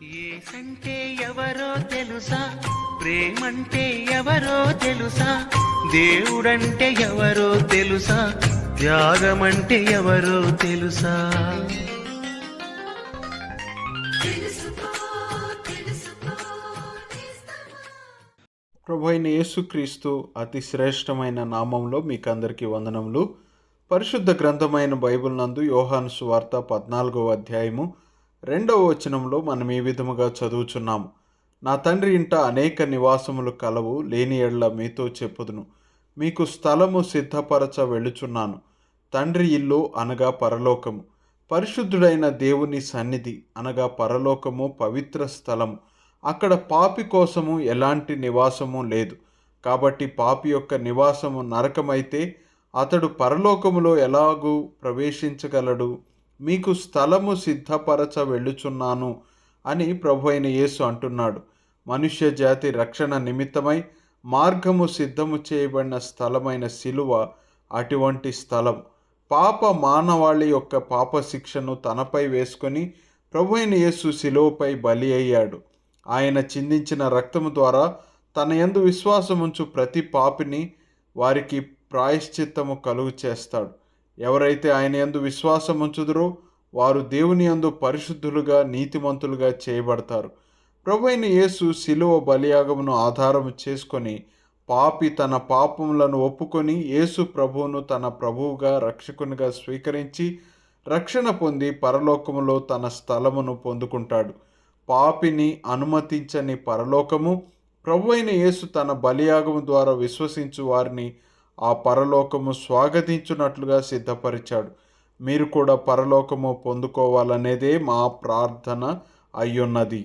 ఏసంటే ఎవరో తెలుసా, ప్రేమంటే ఎవరో తెలుసా, దేవుడంటే ఎవరో తెలుసా, త్యాగమంటే ఎవరో తెలుసా. ప్రభువైన యేసుక్రీస్తు అతి శ్రేష్టమైన నామంలో మీకు అందరికీ వందనములు. పరిశుద్ధ గ్రంథమైన బైబిల్ నందు యోహాను సువార్త 14వ అధ్యాయము 2వ వచనంలో మనం ఈ విధముగా చదువుచున్నాము. నా తండ్రి ఇంట అనేక నివాసములు కలవు, లేని ఎడల మీతో చెప్పుదును. మీకు స్థలము సిద్ధపరచ వెళ్ళుచున్నాను. తండ్రి ఇల్లు అనగా పరలోకము, పరిశుద్ధుడైన దేవుని సన్నిధి అనగా పరలోకము, పవిత్ర స్థలము. అక్కడ పాపి కోసము ఎలాంటి నివాసము లేదు. కాబట్టి పాపి యొక్క నివాసము నరకమైతే అతడు పరలోకములో ఎలాగూ ప్రవేశించగలడు? మీకు స్థలము సిద్ధపరచ వెళ్ళుచున్నాను అని ప్రభువైన యేసు అంటున్నాడు. మనుష్య జాతి రక్షణ నిమిత్తమై మార్గము సిద్ధము చేయబడిన స్థలమైన సిలువ అటువంటి స్థలం. పాప మానవాళి యొక్క పాప శిక్షను తనపై వేసుకొని ప్రభువైన యేసు సిలువపై బలి అయ్యాడు. ఆయన చిందించిన రక్తము ద్వారా తన యందు విశ్వాసముంచు ప్రతి పాపిని వారికి ప్రాయశ్చిత్తము కలుగు చేస్తాడు. ఎవరైతే ఆయన యందు విశ్వాసముంచుదురో వారు దేవుని యందు పరిశుద్ధులుగా, నీతిమంతులుగా చేయబడతారు. ప్రభువైన యేసు శిలువ బలియాగమును ఆధారము చేసుకొని పాపి తన పాపములను ఒప్పుకొని యేసు ప్రభువును తన ప్రభువుగా, రక్షకునిగా స్వీకరించి రక్షణ పొంది పరలోకములో తన స్థలమును పొందుకుంటాడు. పాపిని అనుమతించని పరలోకము ప్రభువైన యేసు తన బలియాగము ద్వారా విశ్వసించు వారిని ఆ పరలోకము స్వాగతించున్నట్లుగా సిద్ధపరిచాడు. మీరు కూడా పరలోకము పొందుకోవాలనేదే మా ప్రార్థన అయ్యున్నది.